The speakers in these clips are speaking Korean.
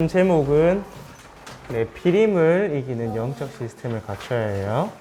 제목은 피림을 이기는 영적 시스템을 갖춰야 해요.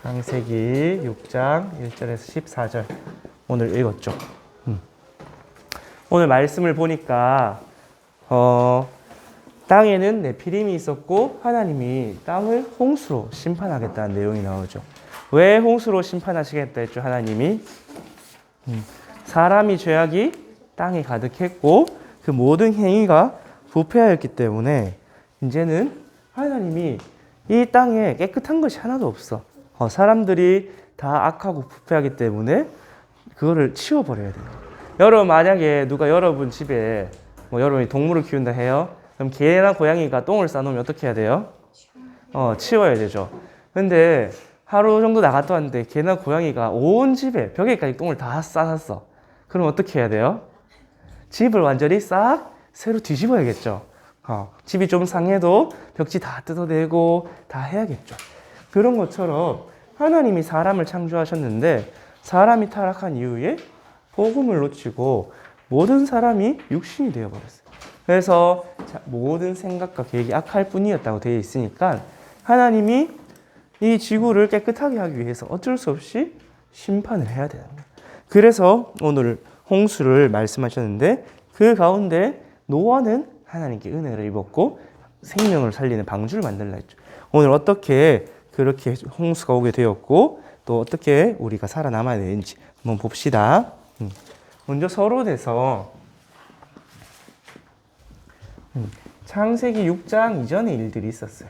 창세기 6장 1절에서 14절 오늘 읽었죠. 오늘 말씀을 보니까 땅에는 네피림이 있었고 하나님이 땅을 홍수로 심판하겠다는 내용이 나오죠. 왜 홍수로 심판하시겠다 했죠? 하나님이 사람이 죄악이 땅에 가득했고 그 모든 행위가 부패하였기 때문에 이제는 하나님이 이 땅에 깨끗한 것이 하나도 없어. 사람들이 다 악하고 부패하기 때문에 그거를 치워버려야 돼요. 여러분 만약에 누가 여러분 집에 여러분이 동물을 키운다 해요. 그럼 개나 고양이가 똥을 싸놓으면 어떻게 해야 돼요? 치워야 되죠. 근데 하루 정도 나갔다 왔는데 개나 고양이가 온 집에 벽에까지 똥을 다 싸놨어. 그럼 어떻게 해야 돼요? 집을 완전히 싹 새로 뒤집어야겠죠. 집이 좀 상해도 벽지 다 뜯어내고 다 해야겠죠. 그런 것처럼 하나님이 사람을 창조하셨는데 사람이 타락한 이후에 복음을 놓치고 모든 사람이 육신이 되어버렸어요. 그래서 모든 생각과 계획이 악할 뿐이었다고 되어 있으니까 하나님이 이 지구를 깨끗하게 하기 위해서 어쩔 수 없이 심판을 해야 됩니다. 그래서 오늘 홍수를 말씀하셨는데 그 가운데 노아는 하나님께 은혜를 입었고 생명을 살리는 방주를 만들라 했죠. 오늘 어떻게 그렇게 홍수가 오게 되었고 또 어떻게 우리가 살아남아야 되는지 한번 봅시다. 먼저 서론에서 창세기 6장 이전의 일들이 있었어요.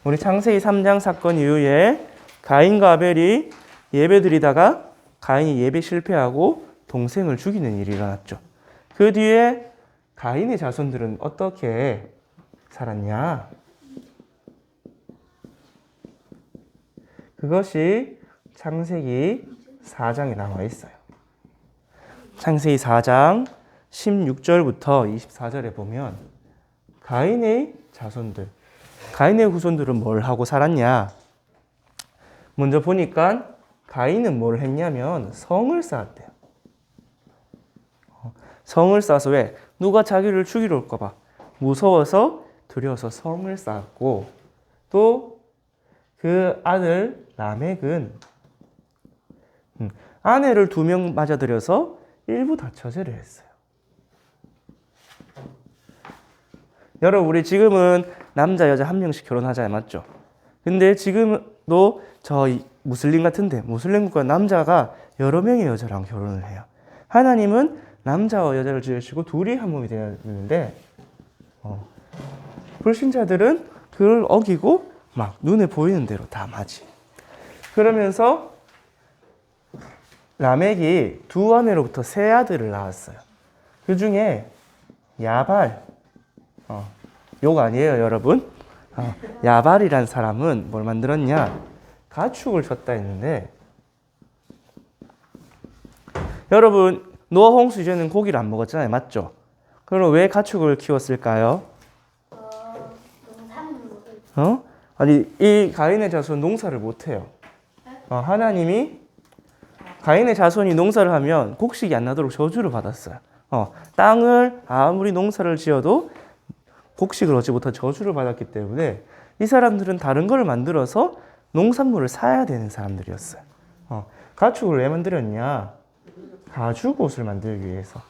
우리 창세기 3장 사건 이후에 가인과 아벨이 예배드리다가 가인이 예배 실패하고 동생을 죽이는 일이 일어났죠. 그 뒤에 가인의 자손들은 어떻게 살았냐? 그것이 창세기 4장에 나와 있어요. 창세기 4장 16절부터 24절에 보면 가인의 자손들, 가인의 후손들은 뭘 하고 살았냐? 먼저 보니까 가인은 뭘 했냐면 성을 쌓았대요. 성을 쌓아서 왜? 누가 자기를 죽이러 올까 봐 무서워서 두려워서 성을 쌓았고 또 그 아들 라멕은 아내를 2명 맞아들여서 일부 다처제를 했어요. 여러분 우리 지금은 남자 여자 1명씩 결혼하잖아요. 맞죠? 근데 지금도 저 무슬림 같은데 무슬림 국가 남자가 여러 명의 여자랑 결혼을 해요. 하나님은 남자와 여자를 지으시고 둘이 한 몸이 되어야 되는데 불신자들은 그걸 어기고 막 눈에 보이는 대로 다 맞이. 그러면서 라멕이 2 아내로부터 3 아들을 낳았어요. 그 중에 야발, 욕 아니에요 여러분. 야발이란 사람은 뭘 만들었냐? 가축을 줬다 했는데 여러분 노아 홍수 이전에는 고기를 안 먹었잖아요. 맞죠? 그럼 왜 가축을 키웠을까요? 아니 이 가인의 자손 농사를 못해요. 하나님이 가인의 자손이 농사를 하면 곡식이 안 나도록 저주를 받았어요. 땅을 아무리 농사를 지어도 곡식을 얻지 못한 저주를 받았기 때문에 이 사람들은 다른 걸 만들어서 농산물을 사야 되는 사람들이었어요. 가축을 왜 만들었냐? 가죽옷을 만들기 위해서.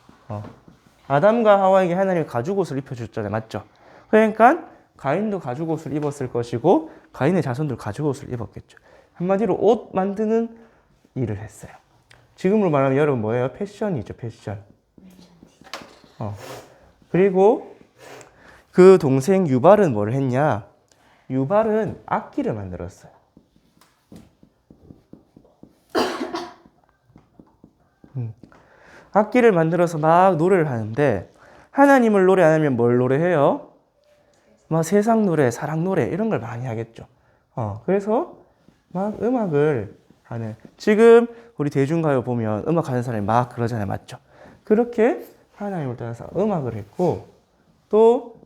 아담과 하와에게 하나님이 가죽옷을 입혀줬잖아요. 맞죠? 그러니까 가인도 가죽옷을 입었을 것이고 가인의 자손도 가죽옷을 입었겠죠. 한마디로 옷 만드는 일을 했어요. 지금으로 말하면 여러분 뭐예요? 패션이죠. 패션. 그리고 그 동생 유발은 뭘 했냐? 유발은 악기를 만들었어요. 악기를 만들어서 막 노래를 하는데 하나님을 노래 안 하면 뭘 노래해요? 막 세상 노래, 사랑 노래 이런 걸 많이 하겠죠. 그래서 막 음악을 하는, 지금 우리 대중가요 보면 음악 하는 사람이 막 그러잖아요. 맞죠? 그렇게 하나님을 떠나서 음악을 했고, 또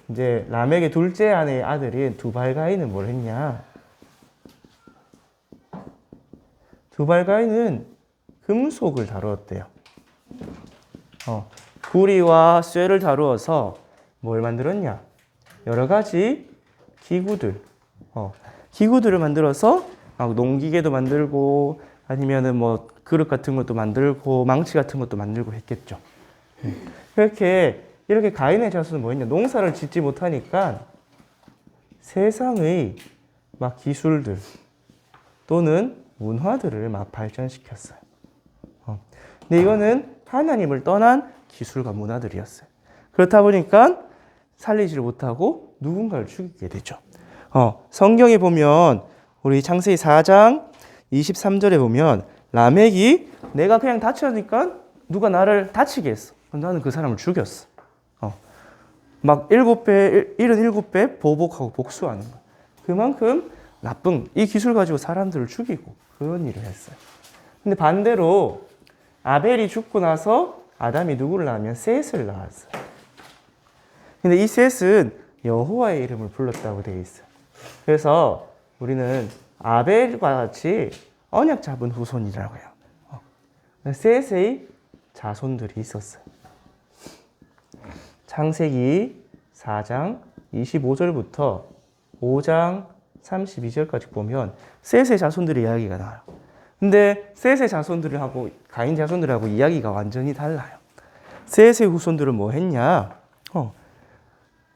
이제 라멕의 둘째 아내의 아들인 두발가인은 뭘 했냐? 두발가인은 금속을 다루었대요. 구리와 쇠를 다루어서 뭘 만들었냐? 여러 가지 기구들을 만들어서 농기계도 만들고 아니면은 뭐 그릇 같은 것도 만들고 망치 같은 것도 만들고 했겠죠. 이렇게 가인의 자손은 뭐였냐? 농사를 짓지 못하니까 세상의 막 기술들 또는 문화들을 막 발전시켰어요. 근데 이거는 하나님을 떠난 기술과 문화들이었어요. 그렇다 보니까 살리지를 못하고 누군가를 죽이게 되죠. 성경에 보면 우리 창세기 4장 23절에 보면 라멕이 내가 그냥 다쳤으니까 누가 나를 다치게 했어. 나는 그 사람을 죽였어. 막 77배 보복하고 복수하는 거야. 그만큼 나쁜 이 기술 가지고 사람들을 죽이고 그런 일을 했어요. 근데 반대로 아벨이 죽고 나서 아담이 누구를 낳으면 셋을 낳았어요. 근데 이 셋은 여호와의 이름을 불렀다고 되어 있어요. 그래서 우리는 아벨과 같이 언약 잡은 후손이라고 해요. 셋의 자손들이 있었어요. 창세기 4장 25절부터 5장 32절까지 보면 셋의 자손들의 이야기가 나와요. 근데 셋의 자손들하고 가인 자손들하고 이야기가 완전히 달라요. 셋의 후손들은 뭐 했냐?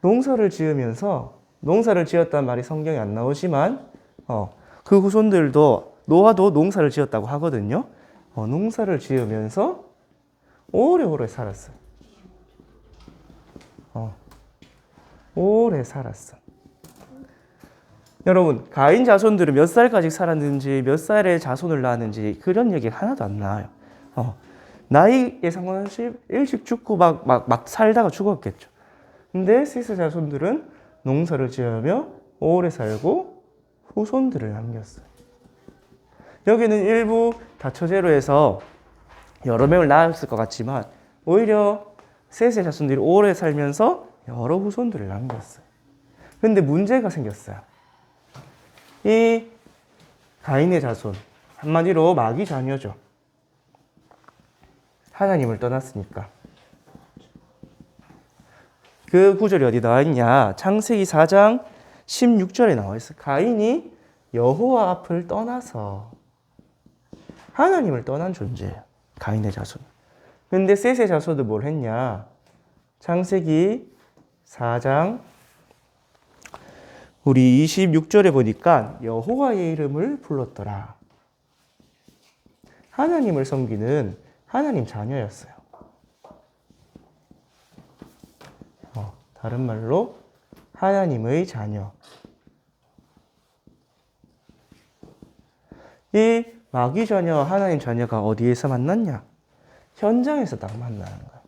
농사를 지으면서, 농사를 지었단 말이 성경에 안 나오지만 그 후손들도 노아도 농사를 지었다고 하거든요. 농사를 지으면서 오래오래 살았어요. 오래 살았어. 여러분, 가인 자손들은 몇 살까지 살았는지, 몇 살에 자손을 낳았는지 그런 얘기 하나도 안 나와요. 나이에 상관없이 일찍 죽고 막 살다가 죽었겠죠. 근데 셋의 자손들은 농사를 지으며 오래 살고 후손들을 남겼어요. 여기는 일부 다처제로 해서 여러 명을 낳았을 것 같지만 오히려 셋의 자손들이 오래 살면서 여러 후손들을 남겼어요. 근데 문제가 생겼어요. 이 가인의 자손, 한마디로 마귀 자녀죠. 하나님을 떠났으니까. 그 구절이 어디 나와 있냐? 창세기 4장 16절에 나와 있어요. 가인이 여호와 앞을 떠나서 하나님을 떠난 존재예요. 가인의 자손. 근데 셋의 자손은 뭘 했냐? 창세기 4장 우리 26절에 보니까 여호와의 이름을 불렀더라. 하나님을 섬기는 하나님 자녀였어요. 다른 말로 하나님의 자녀. 이 마귀 자녀와 하나님 자녀가 어디에서 만났냐? 현장에서 딱 만나는 거예요.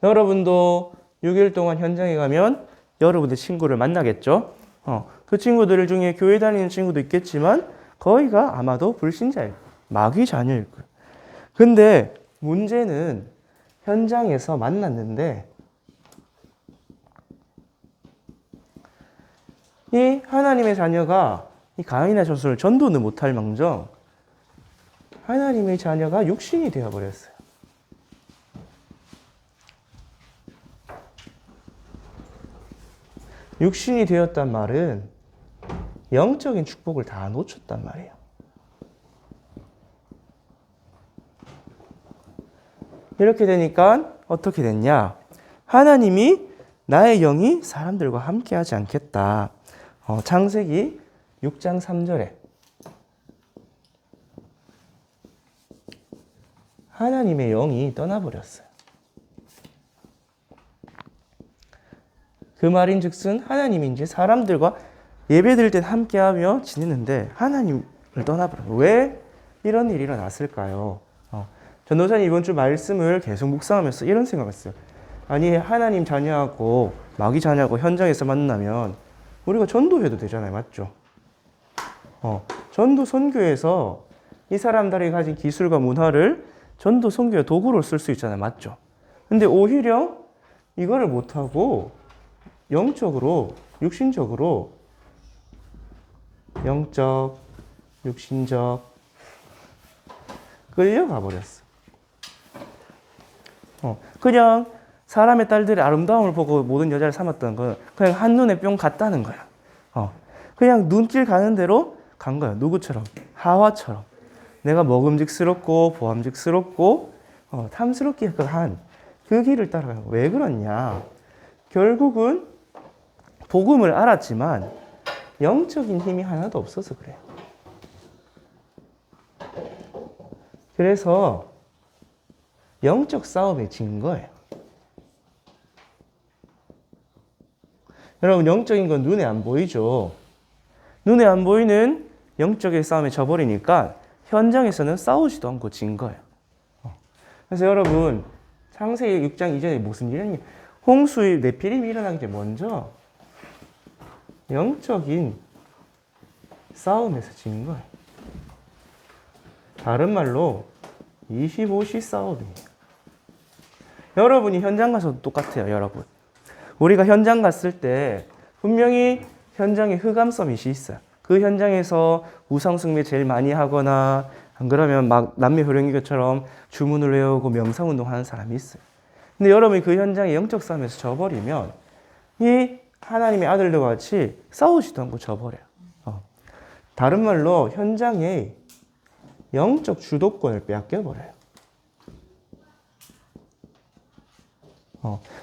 여러분도 6일 동안 현장에 가면 여러분의 친구를 만나겠죠? 그 친구들 중에 교회 다니는 친구도 있겠지만 거의가 아마도 불신자예요. 마귀 자녀일 거예요. 근데 문제는 현장에서 만났는데 이 하나님의 자녀가 이 가인의 자손을 전도는 못할 망정 하나님의 자녀가 육신이 되어버렸어요. 육신이 되었단 말은 영적인 축복을 다 놓쳤단 말이에요. 이렇게 되니까 어떻게 됐냐? 하나님이 나의 영이 사람들과 함께하지 않겠다. 창세기 6장 3절에 하나님의 영이 떠나버렸어요. 그 말인즉슨 하나님이 이제 사람들과 예배드릴 때 함께하며 지내는데 하나님을 떠나버려요. 왜 이런 일이 일어났을까요? 전도사님 이번 주 말씀을 계속 묵상하면서 이런 생각을 했어요. 아니 하나님 자녀하고 마귀 자녀하고 현장에서 만나면 우리가 전도해도 되잖아요. 맞죠? 전도 선교에서 이 사람들이 가진 기술과 문화를 전도 선교의 도구로 쓸 수 있잖아요. 맞죠? 근데 오히려 이거를 못하고 영적으로, 육신적으로, 영적, 육신적 끌려가 버렸어. 그냥 사람의 딸들의 아름다움을 보고 모든 여자를 삼았던 건 그냥 한눈에 뿅 갔다는 거야. 그냥 눈길 가는 대로 간 거야. 누구처럼? 하와처럼. 내가 먹음직스럽고 보암직스럽고 탐스럽게 한 그 길을 따라가요. 왜 그러냐? 결국은 복음을 알았지만 영적인 힘이 하나도 없어서 그래요. 그래서 영적 싸움에 진 거예요. 여러분, 영적인 건 눈에 안 보이죠? 눈에 안 보이는 영적인 싸움에 져버리니까 현장에서는 싸우지도 않고 진 거예요. 그래서 여러분, 창세기 6장 이전에 무슨 일이냐? 홍수의 네피림이 일어나기 전에 먼저 영적인 싸움에서 진 거예요. 다른 말로 25시 싸움이에요. 여러분이 현장 가서도 똑같아요. 여러분, 우리가 현장 갔을 때 분명히 현장에 흑암섬이 있어요. 그 현장에서 우상숭배 제일 많이 하거나 안 그러면 막 남녀 효령이교처럼 주문을 외우고 명상운동 하는 사람이 있어요. 근데 여러분이 그 현장에 영적 싸움에서 져버리면 이 하나님의 아들들과 같이 싸우지도 않고 져버려요. 다른 말로 현장에 영적 주도권을 빼앗겨버려요.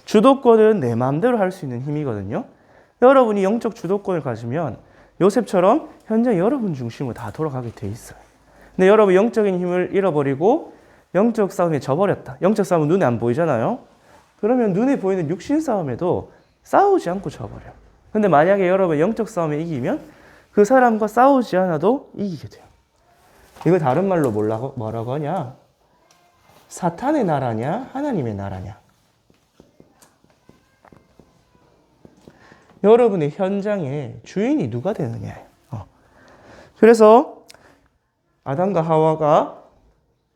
주도권은 내 마음대로 할 수 있는 힘이거든요. 여러분이 영적 주도권을 가지면 요셉처럼 현장 여러분 중심으로 다 돌아가게 돼 있어요. 근데 여러분 영적인 힘을 잃어버리고 영적 싸움에 져버렸다. 영적 싸움은 눈에 안 보이잖아요. 그러면 눈에 보이는 육신 싸움에도 싸우지 않고 져버려요. 근데 만약에 여러분 영적 싸움에 이기면 그 사람과 싸우지 않아도 이기게 돼요. 이거 다른 말로 뭐라고 하냐? 사탄의 나라냐? 하나님의 나라냐? 여러분의 현장에 주인이 누가 되느냐예요. 그래서 아담과 하와가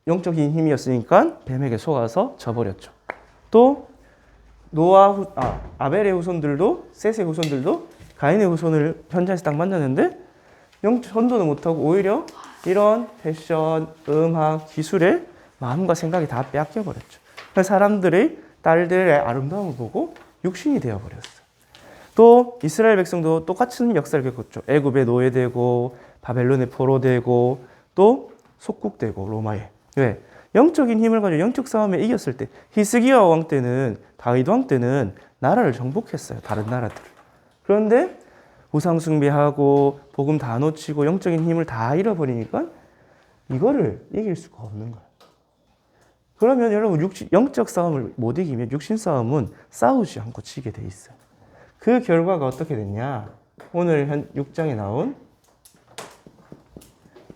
영적인 힘이었으니까 뱀에게 속아서 져버렸죠. 또 아벨의 후손들도 셋의 후손들도 가인의 후손을 현장에서 딱 만났는데 영적 전도는 못하고 오히려 이런 패션, 음악, 기술에 마음과 생각이 다 빼앗겨버렸죠. 그래서 사람들이 딸들의 아름다움을 보고 육신이 되어버렸어요. 또 이스라엘 백성도 똑같은 역사를 겪었죠. 애굽에 노예되고 바벨론에 포로되고 또 속국되고 로마에. 왜? 영적인 힘을 가지고 영적 싸움에 이겼을 때 히스기야 왕 때는 다윗 왕 때는 나라를 정복했어요. 다른 나라들을. 그런데 우상 숭배하고 복음 다 놓치고 영적인 힘을 다 잃어버리니까 이거를 이길 수가 없는 거예요. 그러면 여러분 영적 싸움을 못 이기면 육신 싸움은 싸우지 않고 지게 돼 있어요. 그 결과가 어떻게 됐냐? 오늘 6장에 나온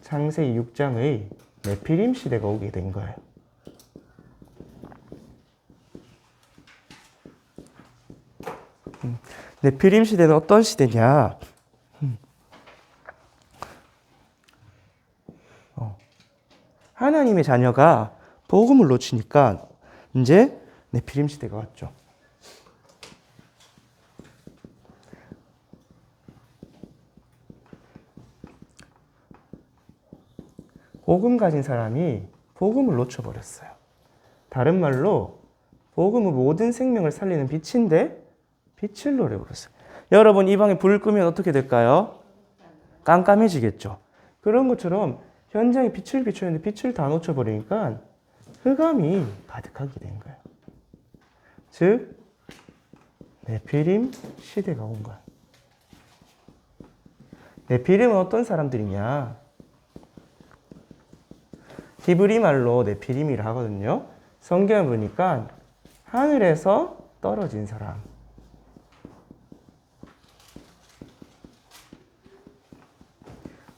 창세기 6장의 네피림 시대가 오게 된 거예요. 네피림 시대는 어떤 시대냐? 하나님의 자녀가 복음을 놓치니까 이제 네피림 시대가 왔죠. 복음 가진 사람이 복음을 놓쳐버렸어요. 다른 말로 복음은 모든 생명을 살리는 빛인데 빛을 놓쳐버렸어요. 여러분 이 방에 불을 끄면 어떻게 될까요? 깜깜해지겠죠. 그런 것처럼 현장에 빛을 비추는데 빛을 다 놓쳐버리니까 흑암이 가득하게 된 거예요. 즉 네피림 시대가 온 거예요. 네피림은 어떤 사람들이냐? 히브리 말로 네피림이라 하거든요. 성경을 보니까 하늘에서 떨어진 사람.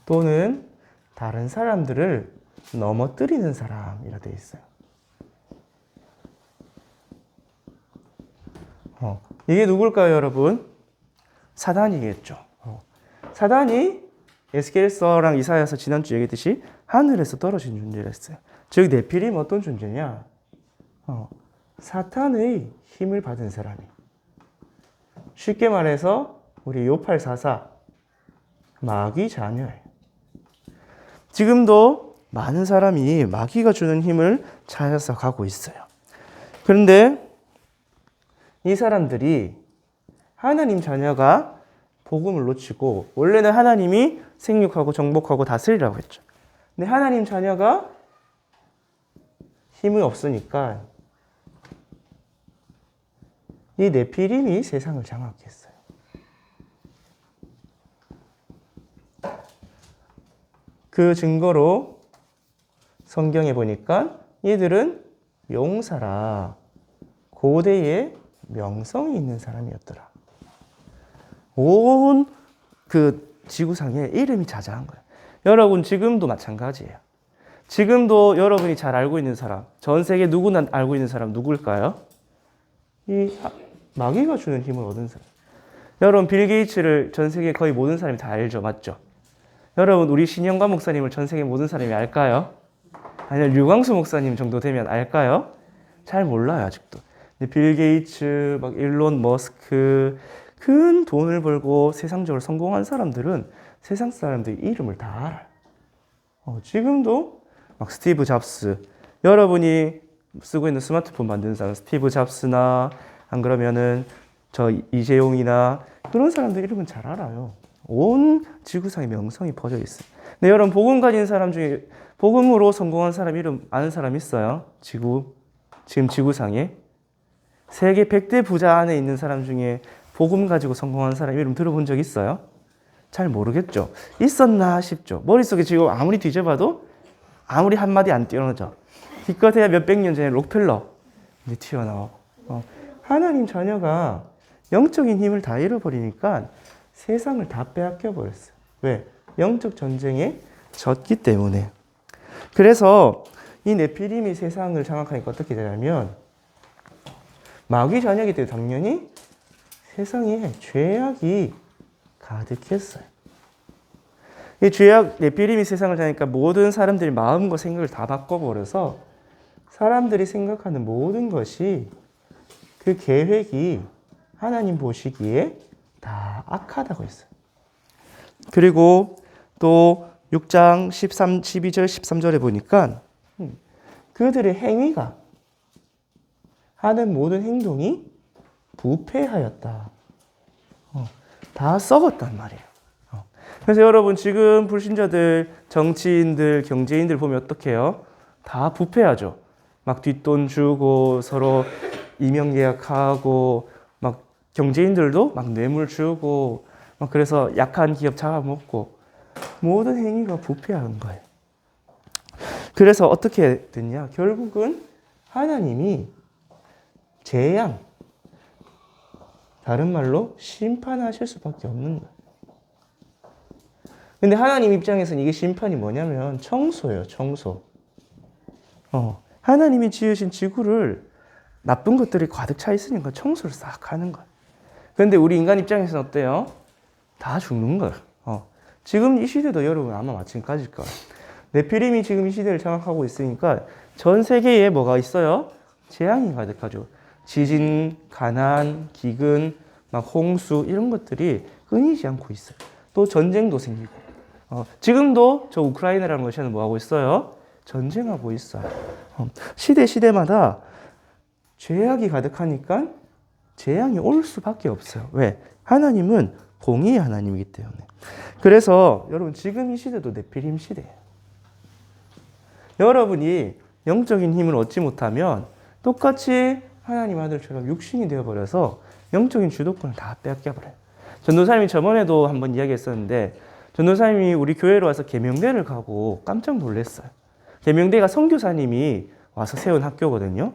또는 다른 사람들을 넘어뜨리는 사람이라 되어 있어요. 이게 누굴까요, 여러분? 사단이겠죠. 사단이 에스겔서랑 이사야서 지난주 얘기했듯이 하늘에서 떨어진 존재를 했어요. 즉 네피림 어떤 존재냐? 사탄의 힘을 받은 사람이. 쉽게 말해서 우리 요팔44 마귀 자녀예요. 지금도 많은 사람이 마귀가 주는 힘을 찾아서 가고 있어요. 그런데 이 사람들이 하나님 자녀가 복음을 놓치고, 원래는 하나님이 생육하고 정복하고 다스리라고 했죠. 근데 하나님 자녀가 힘이 없으니까 이 네피림이 세상을 장악했어요. 그 증거로 성경에 보니까 이들은 용사라, 고대에 명성이 있는 사람이었더라. 온 그 지구상에 이름이 자자한 거예요. 여러분 지금도 마찬가지예요. 지금도 여러분이 잘 알고 있는 사람, 전 세계 누구나 알고 있는 사람 누굴까요? 이 마귀가 주는 힘을 얻은 사람. 여러분 빌 게이츠를 전 세계 거의 모든 사람이 다 알죠, 맞죠? 여러분 우리 신영관 목사님을 전 세계 모든 사람이 알까요? 아니면 류광수 목사님 정도 되면 알까요? 잘 몰라요 아직도. 근데 빌 게이츠, 막 일론 머스크, 큰 돈을 벌고 세상적으로 성공한 사람들은 세상 사람들이 이름을 다 알아요. 지금도 막 스티브 잡스, 여러분이 쓰고 있는 스마트폰 만드는 사람 스티브 잡스나 안 그러면은 저 이재용이나 그런 사람들 이름은 잘 알아요. 온 지구상에 명성이 퍼져 있어요. 근데 여러분 복음 가진 사람 중에 복음으로 성공한 사람 이름 아는 사람 있어요? 지금 지구상에 세계 100대 부자 안에 있는 사람 중에 복음 가지고 성공한 사람 이름 들어본 적 있어요? 잘 모르겠죠. 있었나 싶죠. 머릿속에 지금 아무리 뒤져봐도 아무리 한마디 안 띄어넣죠. 기껏해야 몇백 년 전에 록펠러 튀어나오고. 하나님 자녀가 영적인 힘을 다 잃어버리니까 세상을 다 빼앗겨 버렸어요. 왜? 영적 전쟁에 졌기 때문에. 그래서 이 네피림이 세상을 장악하니까 어떻게 되냐면 마귀 자녀이기 때문에 당연히 세상에 죄악이 가득했어요. 이 죄악, 네피림이 세상을 장악하니까 모든 사람들이 마음과 생각을 다 바꿔버려서 사람들이 생각하는 모든 것이 그 계획이 하나님 보시기에 다 악하다고 했어요. 그리고 또 6장 12절 13절에 보니까 그들의 행위가 하는 모든 행동이 부패하였다. 다 썩었단 말이에요. 그래서 여러분 지금 불신자들, 정치인들, 경제인들 보면 어떻게 해요? 다 부패하죠. 막 뒷돈 주고 서로 이명계약하고 막 경제인들도 막 뇌물 주고 막 그래서 약한 기업 잡아먹고 모든 행위가 부패한 거예요. 그래서 어떻게 됐냐? 결국은 하나님이 재앙, 다른 말로 심판하실 수밖에 없는 거예요. 근데 하나님 입장에서는 이게 심판이 뭐냐면 청소예요, 청소. 하나님이 지으신 지구를 나쁜 것들이 가득 차 있으니까 청소를 싹 하는 거예요. 그런데 우리 인간 입장에서는 어때요? 다 죽는 거예요. 지금 이 시대도 여러분 아마 마찬가지일 거예요. 네피림이 지금 이 시대를 장악하고 있으니까 전 세계에 뭐가 있어요? 재앙이 가득하죠. 지진, 가난, 기근, 막 홍수 이런 것들이 끊이지 않고 있어요. 또 전쟁도 생기고. 지금도 저 우크라이나라는 러시아는 뭐 하고 있어요? 전쟁하고 있어요. 시대마다 죄악이 가득하니까 재앙이 올 수밖에 없어요. 왜? 하나님은 공의의 하나님이기 때문에. 그래서 여러분 지금 이 시대도 네피림 시대예요. 여러분이 영적인 힘을 얻지 못하면 똑같이 하나님 아들처럼 육신이 되어버려서 영적인 주도권을 다 빼앗겨버려요. 전도사님이 저번에도 한번 이야기했었는데 전도사님이 우리 교회로 와서 계명대를 가고 깜짝 놀랐어요. 계명대가 선교사님이 와서 세운 학교거든요.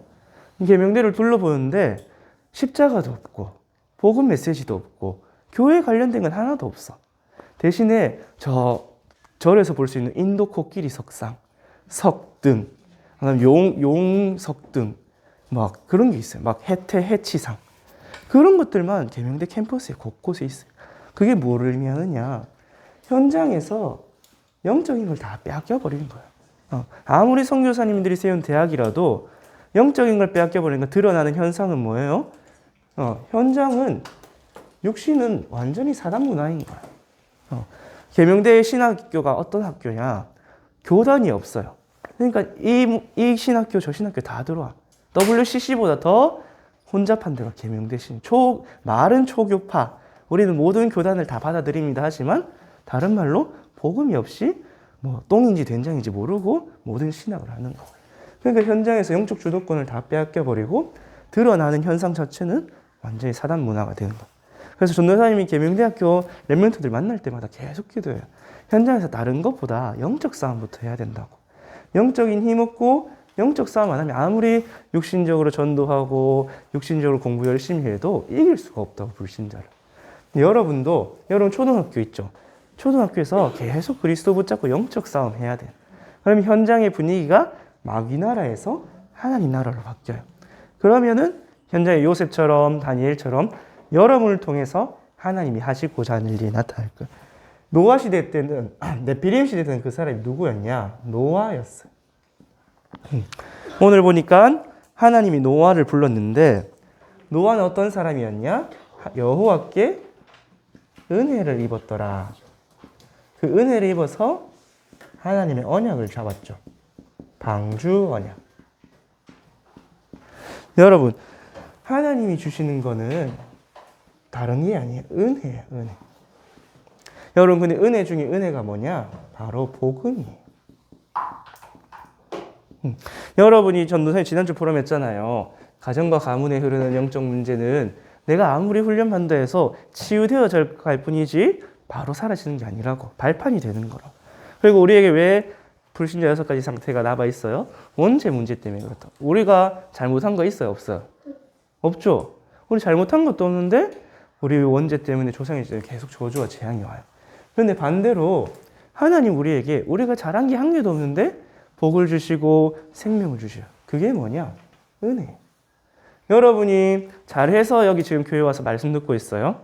계명대를 둘러보는데 십자가도 없고 복음 메시지도 없고 교회 관련된 건 하나도 없어. 대신에 절에서 볼 수 있는 인도 코끼리 석상, 석등, 용 석등 막 그런 게 있어요. 막 해치상. 그런 것들만 계명대 캠퍼스에 곳곳에 있어요. 그게 뭐를 의미하느냐? 현장에서 영적인 걸 다 빼앗겨버리는 거예요. 아무리 선교사님들이 세운 대학이라도 영적인 걸 빼앗겨버리니까 드러나는 현상은 뭐예요? 현장은 육신은 완전히 사단 문화인 거예요. 계명대의 신학교가 어떤 학교냐? 교단이 없어요. 그러니까 이 신학교 저 신학교 다 들어와. WCC보다 더 혼잡한 데가 계명대 말은 초교파. 우리는 모든 교단을 다 받아들입니다 하지만 다른 말로 복음이 없이 뭐 똥인지 된장인지 모르고 모든 신학을 하는 거예요. 그러니까 현장에서 영적 주도권을 다 빼앗겨버리고 드러나는 현상 자체는 완전히 사단 문화가 되는 거예요. 그래서 전도사님이 계명대학교 랩런트들 만날 때마다 계속 기도해요. 현장에서 다른 것보다 영적 싸움부터 해야 된다고. 영적인 힘없고 영적 싸움 안 하면 아무리 육신적으로 전도하고 육신적으로 공부 열심히 해도 이길 수가 없다고, 불신자를. 여러분 초등학교 있죠. 초등학교에서 계속 그리스도 붙잡고 영적 싸움 해야 돼요. 그러면 현장의 분위기가 마귀 나라에서 하나님 나라로 바뀌어요. 그러면은 현장의 요셉처럼 다니엘처럼 여러분을 통해서 하나님이 하시고자 하는 일이 나타날 거예요. 노아 시대 때는, 네피림 시대 때는 그 사람이 누구였냐? 노아였어요. 오늘 보니까 하나님이 노아를 불렀는데 노아는 어떤 사람이었냐? 여호와께 은혜를 입었더라. 그 은혜를 입어서 하나님의 언약을 잡았죠. 방주 언약. 여러분, 하나님이 주시는 거는 다른 게 아니에요. 은혜예요, 은혜. 여러분, 근데 은혜 중에 은혜가 뭐냐? 바로 복음이에요. 여러분이 전도사님 지난주 포럼 했잖아요. 가정과 가문에 흐르는 영적 문제는 내가 아무리 훈련받는다 해서 치유되어 갈 뿐이지 바로 사라지는 게 아니라고. 발판이 되는 거라고. 그리고 우리에게 왜 불신자 6가지 상태가 남아 있어요? 원죄 문제 때문에 그렇다. 우리가 잘못한 거 있어요, 없어요? 없죠. 우리 잘못한 것도 없는데 우리 원죄 때문에 조상의 시대에 계속 저주와 재앙이 와요. 그런데 반대로 하나님 우리에게 우리가 잘한 게 한 개도 없는데 복을 주시고 생명을 주셔요. 그게 뭐냐? 은혜. 여러분이 잘해서 여기 지금 교회 와서 말씀 듣고 있어요?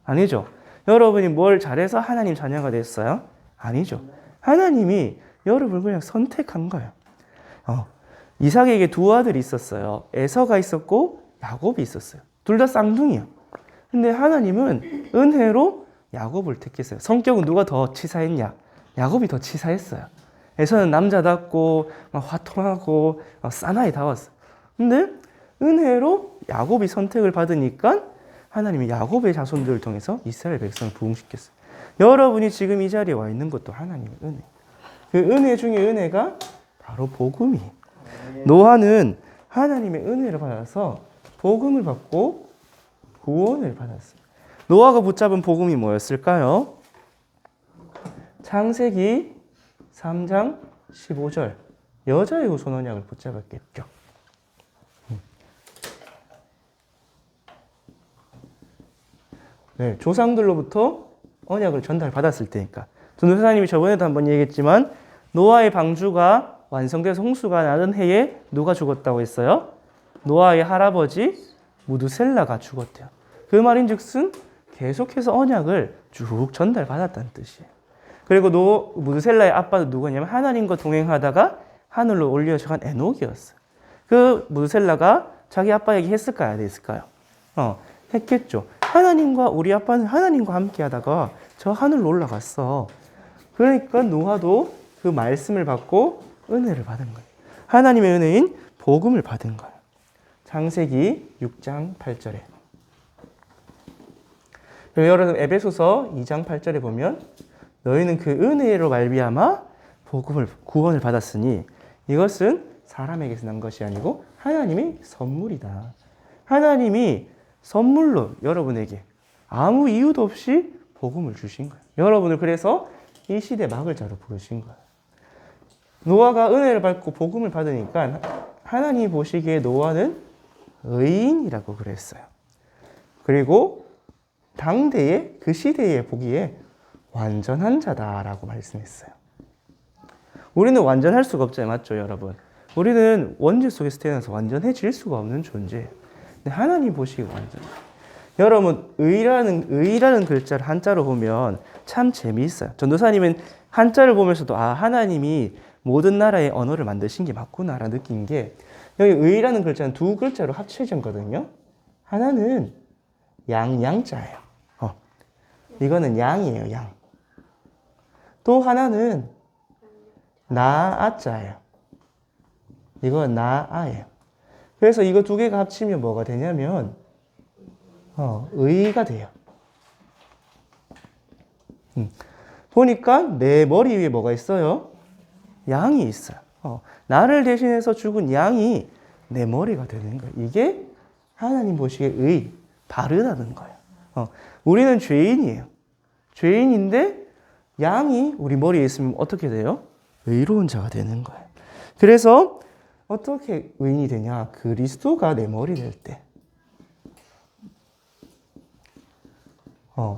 아니죠. 여러분이 뭘 잘해서 하나님 자녀가 됐어요? 아니죠. 하나님이 여러분을 그냥 선택한 거예요. 이삭에게 두 아들이 있었어요. 에서가 있었고 야곱이 있었어요. 둘 다 쌍둥이요. 근데 하나님은 은혜로 야곱을 택했어요. 성격은 누가 더 치사했냐? 야곱이 더 치사했어요. 에서는 남자답고 막 화통하고 사나이다웠어요. 근데 은혜로 야곱이 선택을 받으니까 하나님이 야곱의 자손들을 통해서 이스라엘 백성을 부흥시켰어요. 여러분이 지금 이 자리에 와 있는 것도 하나님의 은혜. 그 은혜 중에 은혜가 바로 복음이에요. 노아는 하나님의 은혜를 받아서 복음을 받고 구원을 받았어요. 노아가 붙잡은 복음이 뭐였을까요? 창세기 3장 15절. 여자의 후손 언약을 붙잡았겠죠. 네, 조상들로부터 언약을 전달받았을 때니까. 전도사님이 저번에도 한번 얘기했지만 노아의 방주가 완성돼서 홍수가 나는 해에 누가 죽었다고 했어요? 노아의 할아버지 무드셀라가 죽었대요. 그 말인즉슨 계속해서 언약을 쭉 전달받았다는 뜻이에요. 그리고 무드셀라의 아빠는 누구냐면 하나님과 동행하다가 하늘로 올려져간 에녹이었어요. 그 무드셀라가 자기 아빠에게 했을까요? 안 했을까요? 했겠죠. 우리 아빠는 하나님과 함께 하다가 저 하늘로 올라갔어. 그러니까 노아도 그 말씀을 받고 은혜를 받은 거예요. 하나님의 은혜인 복음을 받은 거예요. 창세기 6장 8절에. 여러분 에베소서 2장 8절에 보면 너희는 그 은혜로 말미암아 구원을 받았으니 이것은 사람에게서 난 것이 아니고 하나님의 선물이다. 하나님이 선물로 여러분에게 아무 이유도 없이 복음을 주신 거예요. 여러분을 그래서 이 시대 막을 자로 부르신 거예요. 노아가 은혜를 받고 복음을 받으니까 하나님이 보시기에 노아는 의인이라고 그랬어요. 그리고 당대의 그 시대에 보기에 완전한 자다라고 말씀했어요. 우리는 완전할 수가 없잖아요. 맞죠, 여러분? 우리는 원죄 속에서 태어나서 완전해질 수가 없는 존재예요. 근데 하나님 보시기에 완전. 여러분 의라는 글자를 한자로 보면 참 재미있어요. 전도사님은 한자를 보면서도 하나님이 모든 나라의 언어를 만드신 게 맞구나라 느낀 게 여기 의라는 글자는 두 글자로 합쳐졌거든요. 하나는 양자예요. 이거는 양이에요, 양. 또 하나는 나아자예요. 이건 나아예요. 그래서 이거 두 개가 합치면 뭐가 되냐면 의가 돼요. 보니까 내 머리 위에 뭐가 있어요? 양이 있어요. 나를 대신해서 죽은 양이 내 머리가 되는 거예요. 이게 하나님 보시기에 의, 바르다는 거예요. 우리는 죄인이에요. 죄인인데 양이 우리 머리에 있으면 어떻게 돼요? 의로운 자가 되는 거예요. 그래서 어떻게 의인이 되냐? 그리스도가 내 머리 될 때.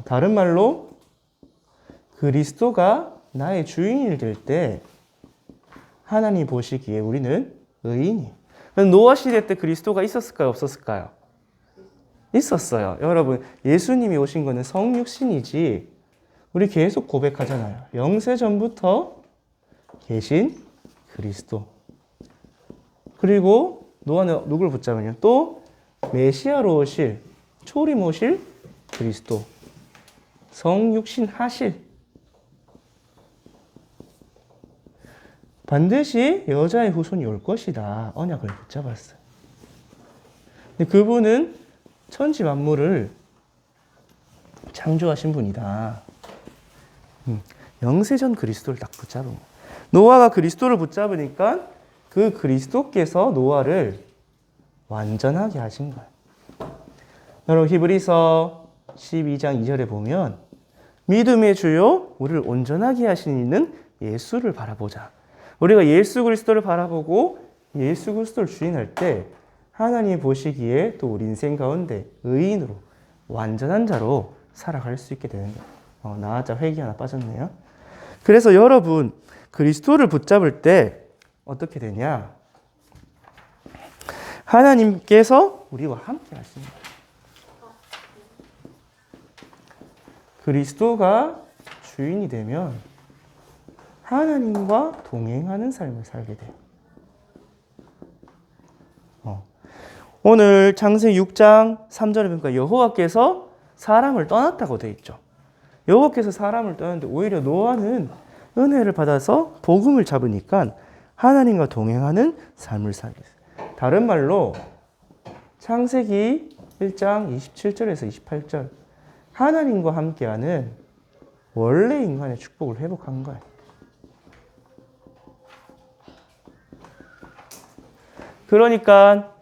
다른 말로 그리스도가 나의 주인이 될 때 하나님 보시기에 우리는 의인이. 노아 시대 때 그리스도가 있었을까요? 없었을까요? 있었어요. 여러분, 예수님이 오신 거는 성육신이지 우리 계속 고백하잖아요. 영세 전부터 계신 그리스도. 그리고 노아는 누굴 붙잡으냐? 또 메시아로 오실, 초림 오실 그리스도. 성육신 하실. 반드시 여자의 후손이 올 것이다. 언약을 붙잡았어요. 근데 그분은 천지 만물을 창조하신 분이다. 영세전 그리스도를 딱 붙잡은 거예요. 노아가 그리스도를 붙잡으니까 그 그리스도께서 노아를 완전하게 하신 거예요. 여러분 히브리서 12장 2절에 보면 믿음의 주요 우리를 온전하게 하시는 이는 예수를 바라보자. 우리가 예수 그리스도를 바라보고 예수 그리스도를 주인할 때 하나님이 보시기에 또 우리 인생 가운데 의인으로 완전한 자로 살아갈 수 있게 되는 거예요. 나아자 회개 하나 빠졌네요. 그래서 여러분 그리스도를 붙잡을 때 어떻게 되냐? 하나님께서 우리와 함께 하십니다. 그리스도가 주인이 되면 하나님과 동행하는 삶을 살게 돼요. 오늘 창세기 6장 3절에 보니까 여호와께서 사람을 떠났다고 되어 있죠. 여호와께서 사람을 떠났는데 오히려 노아는 은혜를 받아서 복음을 잡으니까 하나님과 동행하는 삶을 살게 돼요. 다른 말로 창세기 1장 27절에서 28절 하나님과 함께하는 원래 인간의 축복을 회복한 거예요. 그러니까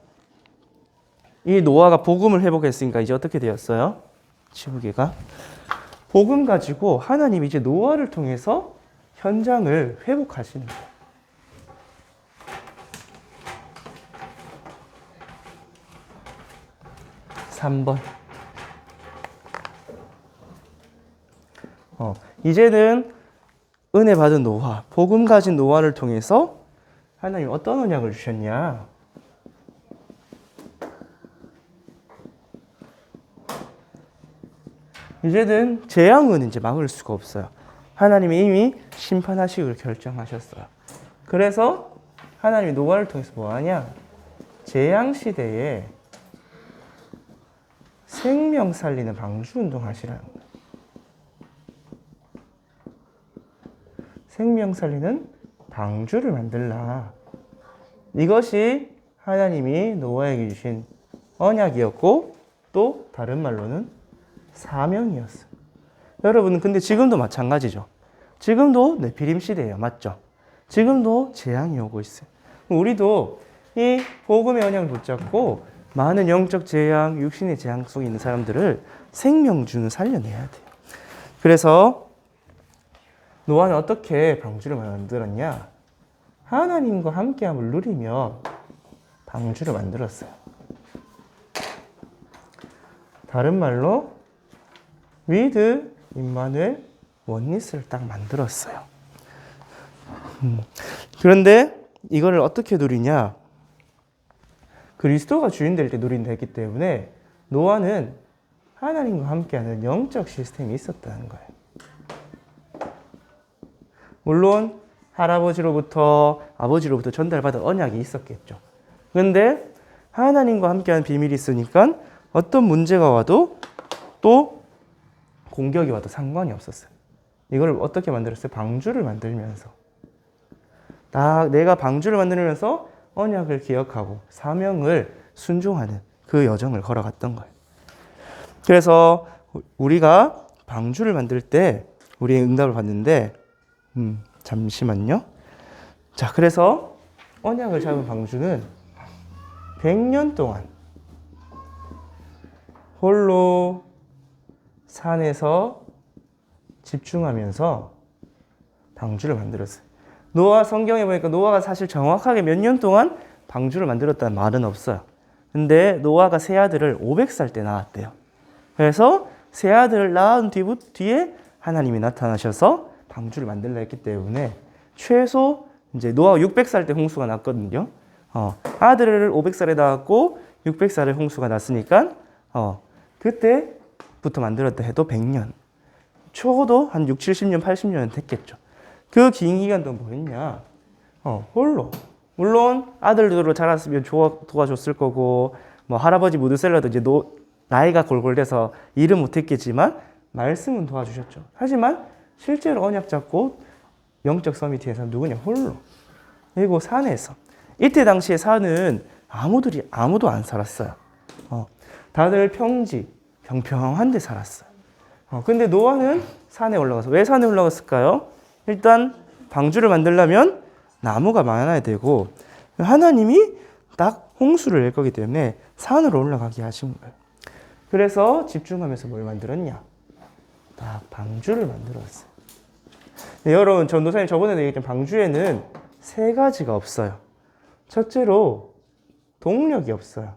이 노아가 복음을 회복했으니까 이제 어떻게 되었어요? 지구계가 복음 가지고 하나님이 이제 노아를 통해서 현장을 회복하시는 거예요. 3번. 이제는 은혜 받은 노아, 복음 가진 노아를 통해서 하나님 어떤 언약을 주셨냐? 이제는 재앙은 이제 막을 수가 없어요. 하나님이 이미 심판하시기로 결정하셨어요. 그래서 하나님이 노아를 통해서 뭐 하냐? 재앙 시대에 생명 살리는 방주 운동 하시라는 거예요. 생명 살리는 방주를 만들라. 이것이 하나님이 노아에게 주신 언약이었고 또 다른 말로는 사명이었어요. 여러분 근데 지금도 마찬가지죠. 지금도 네피림 시대예요. 맞죠? 지금도 재앙이 오고 있어요. 우리도 이 복음의 언약을 붙잡고 많은 영적 재앙, 육신의 재앙 속에 있는 사람들을 생명주는 살려내야 돼요. 그래서 노아는 어떻게 방주를 만들었냐? 하나님과 함께함을 누리며 방주를 만들었어요. 다른 말로 위드 임마누엘 원리스를 딱 만들었어요. 그런데 이거를 어떻게 누리냐? 그리스도가 주인 될 때 누린다 했기 때문에 노아는 하나님과 함께하는 영적 시스템이 있었다는 거예요. 물론 할아버지로부터 아버지로부터 전달받은 언약이 있었겠죠. 그런데 하나님과 함께하는 비밀이 있으니까 어떤 문제가 와도 또 공격이 와도 상관이 없었어요. 이걸 어떻게 만들었어요? 방주를 만들면서. 내가 방주를 만들면서 언약을 기억하고 사명을 순종하는 그 여정을 걸어갔던 거예요. 그래서 우리가 방주를 만들 때 우리의 응답을 받는데 잠시만요. 자, 그래서 언약을 잡은 방주는 100년 동안 홀로 산에서 집중하면서 방주를 만들었어요. 성경에 보니까 노아가 사실 정확하게 몇 년 동안 방주를 만들었다는 말은 없어요. 근데 노아가 세 아들을 500살 때 낳았대요. 그래서 세 아들을 낳은 뒤에 하나님이 나타나셔서 방주를 만들라 했기 때문에 최소 이제 노아가 600살 때 홍수가 났거든요. 아들을 500살에 낳았고 600살에 홍수가 났으니까 그때부터 만들었다 해도 100년. 적어도 한 6, 70년, 80년은 됐겠죠. 그 긴 기간 동안 뭐 했냐? 홀로. 물론 아들들로 자랐으면 도와줬을 거고, 뭐 할아버지 무드셀러도 이제 나이가 골골 돼서 일은 못했겠지만 말씀은 도와주셨죠. 하지만 실제로 언약 잡고 영적 서밋에서 누구냐? 홀로. 그리고 산에서. 이때 당시에 산은 아무도 안 살았어요. 다들 평평한 데 살았어요. 근데 노아는 산에 올라가서. 왜 산에 올라갔을까요? 일단 방주를 만들려면 나무가 많아야 되고 하나님이 딱 홍수를 낼 거기 때문에 산으로 올라가게 하신 거예요. 그래서 집중하면서 뭘 만들었냐? 딱 방주를 만들었어요. 네, 여러분, 전도사님 저번에도 얘기했지만 방주에는 세 가지가 없어요. 첫째로 동력이 없어요.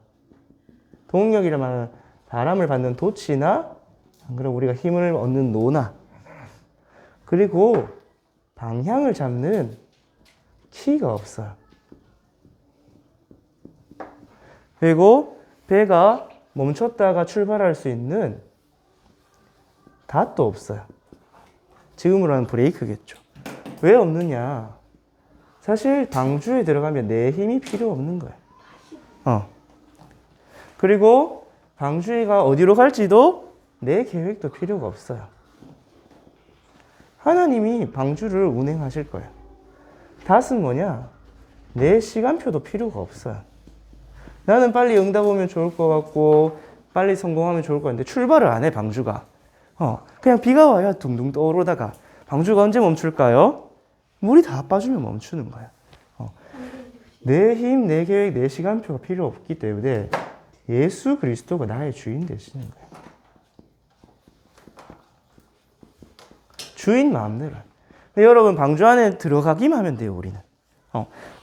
동력이라면 바람을 받는 돛이나 그럼 우리가 힘을 얻는 노나, 그리고 방향을 잡는 키가 없어요. 그리고 배가 멈췄다가 출발할 수 있는 닷도 없어요. 지금으로 하면 브레이크겠죠. 왜 없느냐? 사실 방주에 들어가면 내 힘이 필요 없는 거예요. 그리고 방주가 어디로 갈지도 내 계획도 필요가 없어요. 하나님이 방주를 운행하실 거예요. 닷은 뭐냐? 내 시간표도 필요가 없어요. 나는 빨리 응답 오면 좋을 것 같고 빨리 성공하면 좋을 것 같은데 출발을 안 해, 방주가. 그냥 비가 와야 둥둥 떠오르다가 방주가 언제 멈출까요? 물이 다 빠지면 멈추는 거예요. 내 힘, 내 계획, 내 시간표가 필요 없기 때문에 예수 그리스도가 나의 주인 되시는 거예요. 주인 마음대로. 여러분, 방주 안에 들어가기만 하면 돼요, 우리는.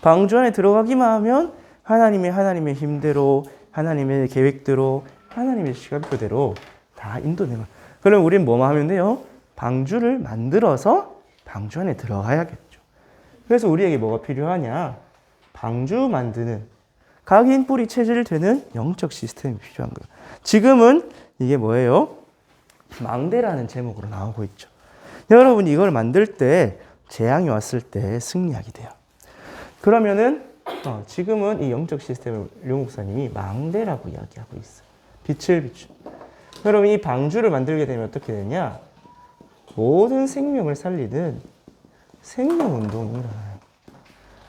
방주 안에 들어가기만 하면 하나님의 힘대로, 하나님의 계획대로, 하나님의 시간표대로 다 인도되는 거예요. 그럼 우리는 뭐만 하면 돼요? 방주를 만들어서 방주 안에 들어가야겠죠. 그래서 우리에게 뭐가 필요하냐? 방주 만드는, 각인 뿌리 체질 되는 영적 시스템이 필요한 거예요. 지금은 이게 뭐예요? 망대라는 제목으로 나오고 있죠. 여러분이 이걸 만들 때 재앙이 왔을 때 승리하게 돼요. 그러면은 지금은 이 영적 시스템을 류 목사님이 망대라고 이야기하고 있어요. 빛을 비춘. 여러분, 이 방주를 만들게 되면 어떻게 되냐? 모든 생명을 살리는 생명운동이 일어나요.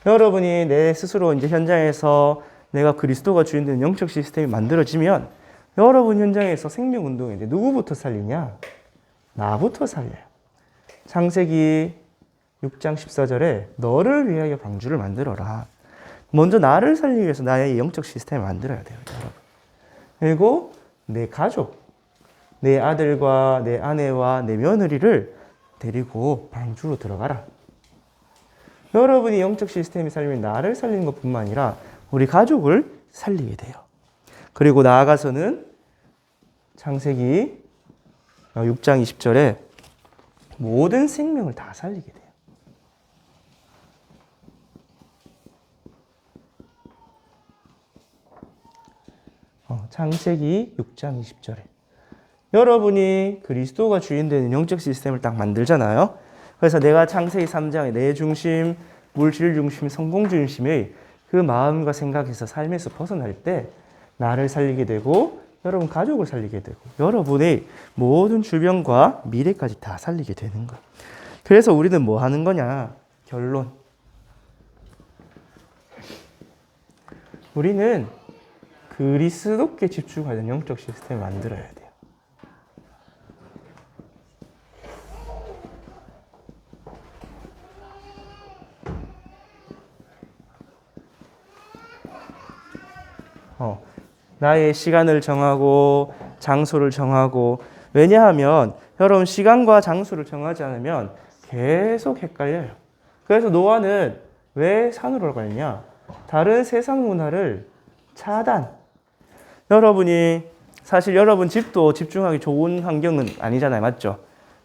여러분이 내 스스로 이제 현장에서 내가 그리스도가 주인 되는 영적 시스템이 만들어지면 여러분 현장에서 생명운동인데 누구부터 살리냐? 나부터 살려요. 창세기 6장 14절에 너를 위하여 방주를 만들어라. 먼저 나를 살리기 위해서 나의 영적 시스템을 만들어야 돼요, 여러분. 그리고 내 가족, 내 아들과 내 아내와 내 며느리를 데리고 방주로 들어가라. 여러분이 영적 시스템이 살리면 나를 살리는 것뿐만 아니라 우리 가족을 살리게 돼요. 그리고 나아가서는 창세기 6장 20절에 모든 생명을 다 살리게 돼요. 창세기 6장 20절에 여러분이 그리스도가 주인 되는 영적 시스템을 딱 만들잖아요. 그래서 내가 창세기 3장의 내 중심, 물질 중심, 성공 중심의 그 마음과 생각에서 삶에서 벗어날 때 나를 살리게 되고 여러분 가족을 살리게 되고 여러분의 모든 주변과 미래까지 다 살리게 되는 거예요. 그래서 우리는 뭐 하는 거냐? 결론. 우리는 그리스도께 집중하는 영적 시스템을 만들어야 돼요. 나의 시간을 정하고 장소를 정하고 왜냐하면 여러분 시간과 장소를 정하지 않으면 계속 헷갈려요. 그래서 노아는 왜 산으로 가느냐? 다른 세상 문화를 차단. 여러분이 사실 여러분 집도 집중하기 좋은 환경은 아니잖아요. 맞죠?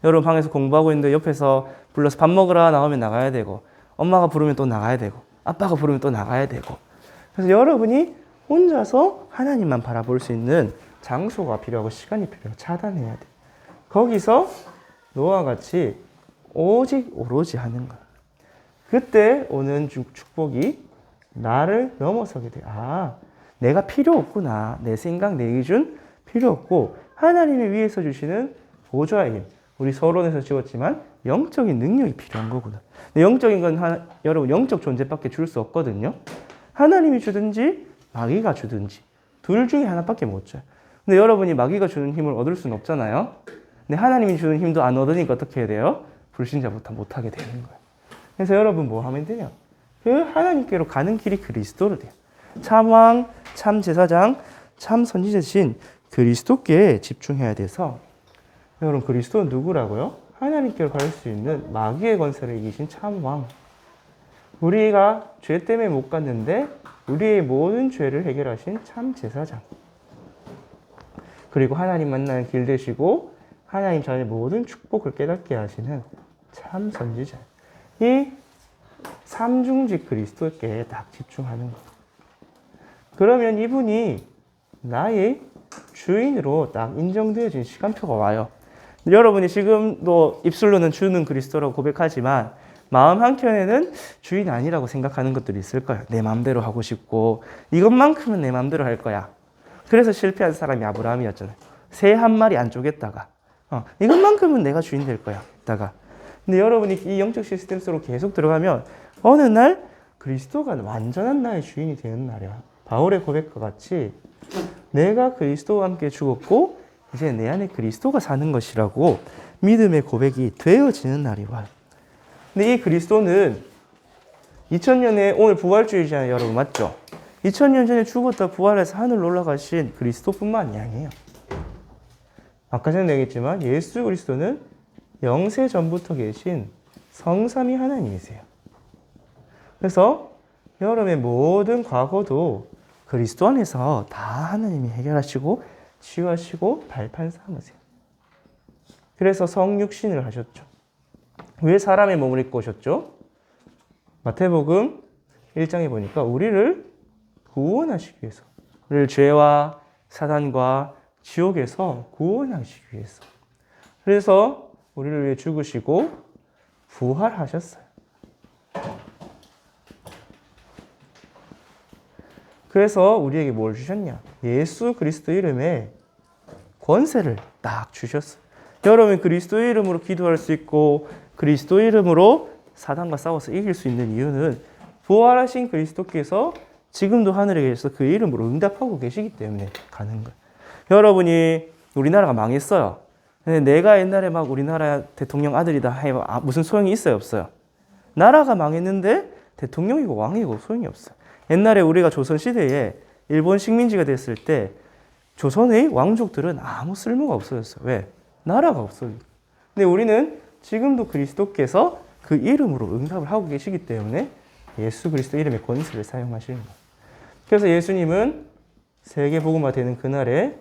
여러분 방에서 공부하고 있는데 옆에서 불러서 밥 먹으라 나오면 나가야 되고 엄마가 부르면 또 나가야 되고 아빠가 부르면 또 나가야 되고 그래서 여러분이 혼자서 하나님만 바라볼 수 있는 장소가 필요하고 시간이 필요하고 차단해야 돼. 거기서 노아와 같이 오직 오로지 하는 거야. 그때 오는 축복이 나를 넘어서게 돼. 아, 내가 필요 없구나. 내 생각, 내 기준 필요 없고 하나님이 위에서 주시는 보좌의 힘. 우리 서론에서 찍었지만 영적인 능력이 필요한 거구나. 영적인 건 여러분 영적 존재밖에 줄 수 없거든요. 하나님이 주든지 마귀가 주든지 둘 중에 하나밖에 못 줘요. 근데 여러분이 마귀가 주는 힘을 얻을 수는 없잖아요. 근데 하나님이 주는 힘도 안 얻으니까 어떻게 해야 돼요? 불신자부터 못하게 되는 거예요. 그래서 여러분 뭐 하면 되냐? 그 하나님께로 가는 길이 그리스도로 돼요. 참왕, 참 제사장, 참 선지자신 그리스도께 집중해야 돼서 여러분 그리스도는 누구라고요? 하나님께로 갈 수 있는 마귀의 권세를 이기신 참왕. 우리가 죄 때문에 못 갔는데 우리의 모든 죄를 해결하신 참 제사장. 그리고 하나님 만나는 길 되시고 하나님 자녀의 모든 축복을 깨닫게 하시는 참 선지자. 이 삼중직 그리스도께 딱 집중하는 거예요. 그러면 이분이 나의 주인으로 딱 인정되어진 시간표가 와요. 여러분이 지금도 입술로는 주는 그리스도라고 고백하지만 마음 한켠에는 주인 아니라고 생각하는 것들이 있을 거예요. 내 마음대로 하고 싶고 이것만큼은 내 마음대로 할 거야. 그래서 실패한 사람이 아브라함이었잖아요. 새 한 마리 안 쪼갰다가 이것만큼은 내가 주인 될 거야. 다가 근데 여러분이 이 영적 시스템 속으로 계속 들어가면 어느 날 그리스도가 완전한 나의 주인이 되는 날이야. 바울의 고백과 같이 내가 그리스도와 함께 죽었고 이제 내 안에 그리스도가 사는 것이라고 믿음의 고백이 되어지는 날이 와요. 근데 이 그리스도는 2000년에 오늘 부활주의잖아요. 여러분 맞죠? 2000년 전에 죽었다 부활해서 하늘로 올라가신 그리스도뿐만이 아니에요. 아까 전에 얘기했지만 예수 그리스도는 영세 전부터 계신 성삼위 하나님이세요. 그래서 여러분의 모든 과거도 그리스도 안에서 다 하나님이 해결하시고 치유하시고 발판 삼으세요. 그래서 성육신을 하셨죠. 왜 사람의 몸을 입고 오셨죠? 마태복음 1장에 보니까 우리를 구원하시기 위해서, 우리를 죄와 사단과 지옥에서 구원하시기 위해서. 그래서 우리를 위해 죽으시고 부활하셨어요. 그래서 우리에게 뭘 주셨냐? 예수 그리스도 이름에 권세를 딱 주셨어요. 여러분 그리스도 이름으로 기도할 수 있고 그리스도 이름으로 사단과 싸워서 이길 수 있는 이유는 부활하신 그리스도께서 지금도 하늘에 계셔서 그 이름으로 응답하고 계시기 때문에 가는 거예요. 여러분이 우리나라가 망했어요. 근데 내가 옛날에 막 우리나라 대통령 아들이다 해 무슨 소용이 있어요, 없어요? 나라가 망했는데 대통령이고 왕이고 소용이 없어요. 옛날에 우리가 조선시대에 일본 식민지가 됐을 때 조선의 왕족들은 아무 쓸모가 없어졌어요. 왜? 나라가 없어요. 근데 우리는 지금도 그리스도께서 그 이름으로 응답을 하고 계시기 때문에 예수 그리스도 이름의 권세를 사용하시는 거예요. 그래서 예수님은 세계복음화 되는 그날에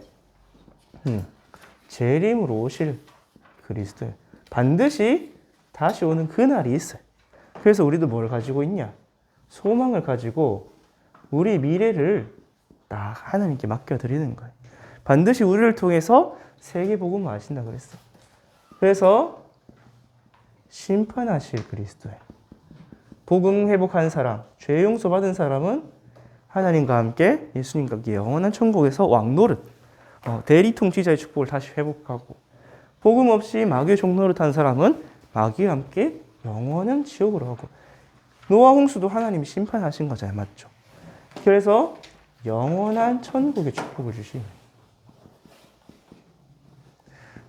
재림으로 오실 그리스도예요. 반드시 다시 오는 그날이 있어요. 그래서 우리도 뭘 가지고 있냐? 소망을 가지고 우리 미래를 딱 하나님께 맡겨드리는 거예요. 반드시 우리를 통해서 세계 복음을 하신다 그랬어. 그래서 심판하실 그리스도예요. 복음 회복한 사람, 죄 용서 받은 사람은 하나님과 함께 예수님과 함께 영원한 천국에서 왕노릇, 대리 통치자의 축복을 다시 회복하고, 복음 없이 마귀의 종노릇 한 사람은 마귀와 함께 영원한 지옥으로 가고, 노아 홍수도 하나님이 심판하신 거잖아요. 맞죠? 그래서 영원한 천국의 축복을 주시는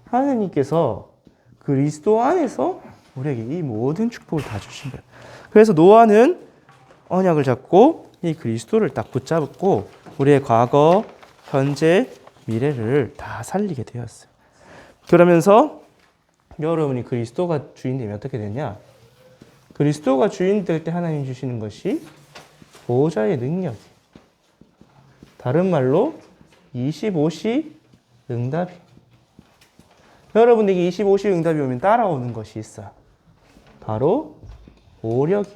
하나님께서 그리스도 안에서 우리에게 이 모든 축복을 다 주신 거예요. 그래서 노아는 언약을 잡고 이 그리스도를 딱 붙잡고 우리의 과거, 현재, 미래를 다 살리게 되었어요. 그러면서 여러분이 그리스도가 주인 되면 어떻게 되냐? 그리스도가 주인 될 때 하나님 주시는 것이 보호자의 능력이. 다른 말로 25시 응답이. 여러분에게 25시 응답이 오면 따라오는 것이 있어요. 바로 오력이.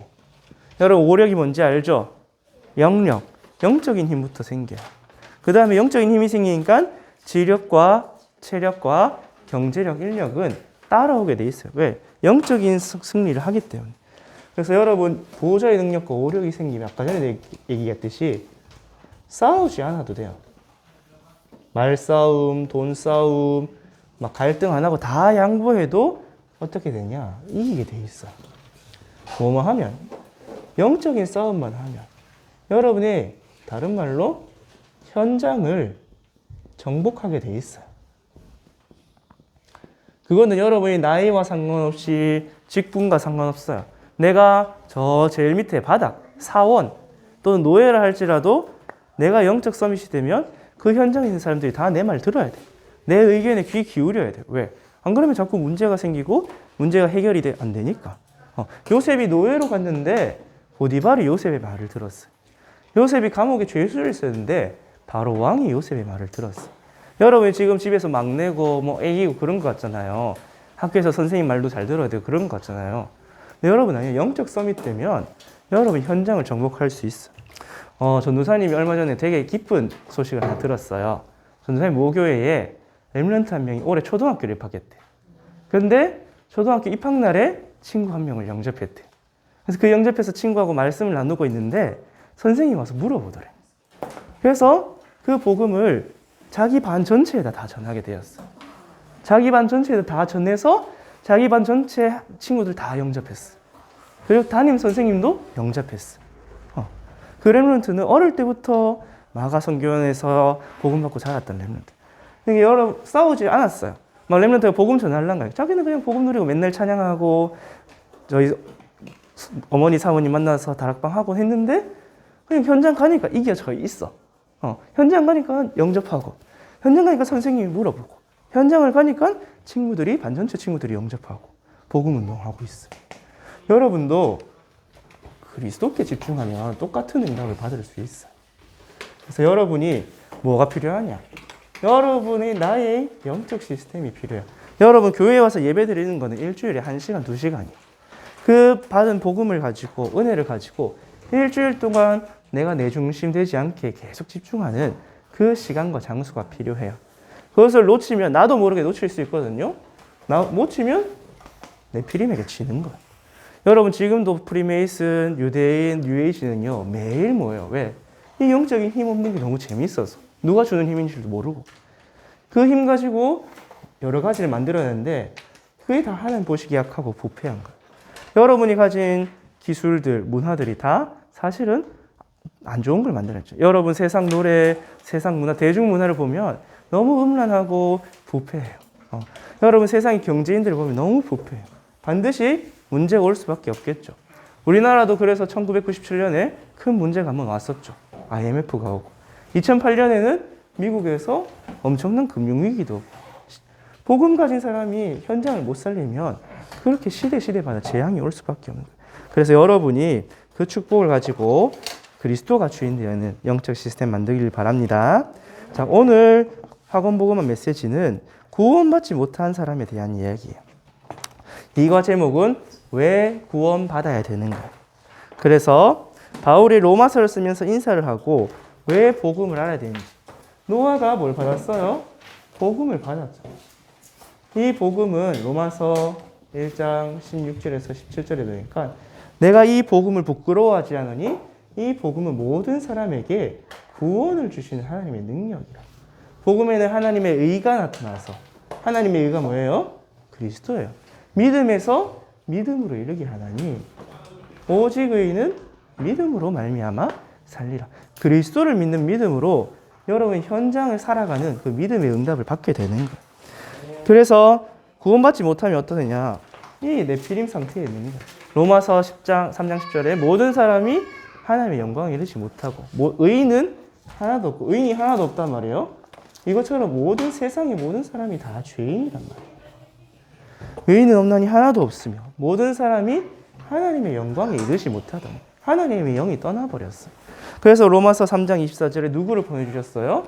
여러분 오력이 뭔지 알죠? 영력, 영적인 힘부터 생겨요. 그 다음에 영적인 힘이 생기니까 지력과 체력과 경제력, 인력은 따라오게 돼 있어요. 왜? 영적인 승리를 하기 때문에. 그래서 여러분 보호자의 능력과 오력이 생기면 아까 전에 얘기했듯이 싸우지 않아도 돼요. 말싸움, 돈싸움, 막 갈등 안 하고 다 양보해도 어떻게 되냐? 이기게 돼 있어. 뭐만 하면? 영적인 싸움만 하면. 여러분이 다른 말로 현장을 정복하게 돼 있어요. 그거는 여러분이 나이와 상관없이 직분과 상관없어요. 내가 저 제일 밑에 바닥, 사원 또는 노예를 할지라도 내가 영적 서밋이 되면 그 현장에 있는 사람들이 다 내 말 들어야 돼. 내 의견에 귀 기울여야 돼. 왜? 안 그러면 자꾸 문제가 생기고 문제가 해결이 안 되니까. 요셉이 노예로 갔는데 보디발이 요셉의 말을 들었어요. 요셉이 감옥에 죄수를 있었는데 바로 왕이 요셉의 말을 들었어요. 여러분이 지금 집에서 막내고 뭐 애기고 그런 거 같잖아요. 학교에서 선생님 말도 잘 들어야 되고 그런 거 같잖아요. 근데 여러분 아니에요. 영적 서밋 되면 여러분 현장을 정복할 수 있어요. 전도사님이 얼마 전에 되게 기쁜 소식을 하나 들었어요. 전도사님 모교회에 렘넌트 한 명이 올해 초등학교를 입학했대. 그런데 초등학교 입학날에 친구 한 명을 영접했대. 그래서 그 영접해서 친구하고 말씀을 나누고 있는데 선생님이 와서 물어보더래. 그래서 그 복음을 자기 반 전체에다 다 전하게 되었어. 자기 반 전체에다 다 전해서 자기 반 전체 친구들 다 영접했어. 그리고 담임 선생님도 영접했어. 그 렘넌트는 어릴 때부터 마가선교원에서 복음 받고 자랐던 렘넌트. 그러니까 여러 싸우지 않았어요. 막 렘넌트가 복음 전하려는 거예요. 자기는 그냥 복음 누리고 맨날 찬양하고 저희 어머니 사모님 만나서 다락방 하고 했는데 그냥 현장 가니까 이겨져 있어. 현장 가니까 영접하고 현장 가니까 선생님이 물어보고 현장을 가니까 친구들이 반 전체 친구들이 영접하고 복음 운동하고 있어. 여러분도 그리스도께 집중하면 똑같은 응답을 받을 수 있어요. 그래서 여러분이 뭐가 필요하냐? 여러분이 나의 영적 시스템이 필요해요. 여러분 교회에 와서 예배 드리는 거는 일주일에 1시간, 2시간이에요. 그 받은 복음을 가지고 은혜를 가지고 일주일 동안 내가 내 중심 되지 않게 계속 집중하는 그 시간과 장소가 필요해요. 그것을 놓치면 나도 모르게 놓칠 수 있거든요. 놓치면 내 피림에게 치는 거예요. 여러분 지금도 프리메이슨, 유대인, 뉴에이지는요 매일 모여요. 왜? 이 영적인 힘 없는 게 너무 재밌어서 누가 주는 힘인지도 모르고 그 힘 가지고 여러 가지를 만들어내는데 그게 다 하나님 보시기 약하고 부패한 거예요. 여러분이 가진 기술들, 문화들이 다 사실은 안 좋은 걸 만들었죠. 여러분 세상 노래, 세상 문화, 대중문화를 보면 너무 음란하고 부패해요. 여러분 세상의 경제인들을 보면 너무 부패해요. 반드시 문제가 올 수밖에 없겠죠. 우리나라도 그래서 1997년에 큰 문제가 한번 왔었죠. IMF가 오고 2008년에는 미국에서 엄청난 금융위기도 오고 복음 가진 사람이 현장을 못 살리면 그렇게 시대마다 재앙이 올 수밖에 없는 거예요. 그래서 여러분이 그 축복을 가지고 그리스도가 주인 되는 영적 시스템 만들길 바랍니다. 자, 오늘 학원 복음화 메시지는 구원받지 못한 사람에 대한 이야기예요. 이거 제목은 왜 구원받아야 되는가? 그래서 바울이 로마서를 쓰면서 인사를 하고 왜 복음을 알아야 되는지. 노아가 뭘 받았어요? 복음을 받았죠. 이 복음은 로마서 1장 16절에서 17절에 보니까 내가 이 복음을 부끄러워하지 않으니 이 복음은 모든 사람에게 구원을 주시는 하나님의 능력이라. 복음에는 하나님의 의가 나타나서 하나님의 의가 뭐예요? 그리스도예요. 믿음에서 믿음으로 이르게 하나니 오직 의인은 믿음으로 말미암아 살리라. 그리스도를 믿는 믿음으로 여러분 현장을 살아가는 그 믿음의 응답을 받게 되는 거예요. 그래서 구원받지 못하면 어떠느냐? 이 네피림 상태에 있는 거예요. 로마서 10장 3장 10절에 모든 사람이 하나님의 영광을 이루지 못하고 의인은 하나도 없고 의인이 하나도 없단 말이에요. 이것처럼 모든 세상의 모든 사람이 다 죄인이란 말이에요. 의인은 없나니 하나도 없으며 모든 사람이 하나님의 영광에 이르지 못하다. 하나님의 영이 떠나버렸어요. 그래서 로마서 3장 24절에 누구를 보내주셨어요?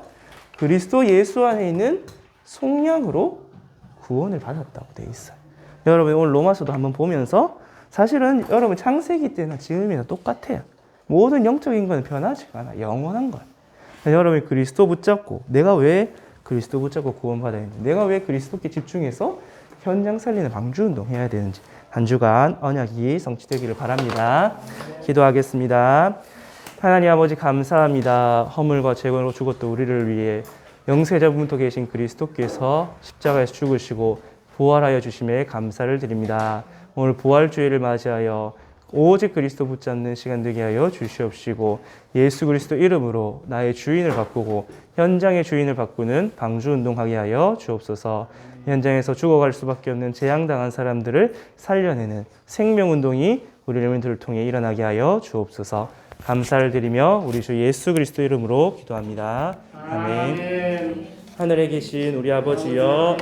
그리스도 예수 안에 있는 속량으로 구원을 받았다고 되어 있어요. 여러분 오늘 로마서도 한번 보면서 사실은 여러분 창세기 때나 지금이나 똑같아요. 모든 영적인 건 변하지가 않아. 영원한 건. 여러분이 그리스도 붙잡고 내가 왜 그리스도 붙잡고 구원받아야 되는지 내가 왜 그리스도께 집중해서 현장 살리는 방주운동 해야 되는지 한 주간 언약이 성취되기를 바랍니다. 기도하겠습니다. 하나님 아버지 감사합니다. 허물과 죄로 죽었던 우리를 위해 영세자분부터 계신 그리스도께서 십자가에서 죽으시고 부활하여 주심에 감사를 드립니다. 오늘 부활주의를 맞이하여 오직 그리스도 붙잡는 시간 되게 하여 주시옵시고 예수 그리스도 이름으로 나의 주인을 바꾸고 현장의 주인을 바꾸는 방주운동하게 하여 주옵소서. 현장에서 죽어갈 수밖에 없는 재앙당한 사람들을 살려내는 생명운동이 우리 여러분들을 통해 일어나게 하여 주옵소서. 감사를 드리며 우리 주 예수 그리스도 이름으로 기도합니다. 아멘. 하늘에 계신 우리 아버지여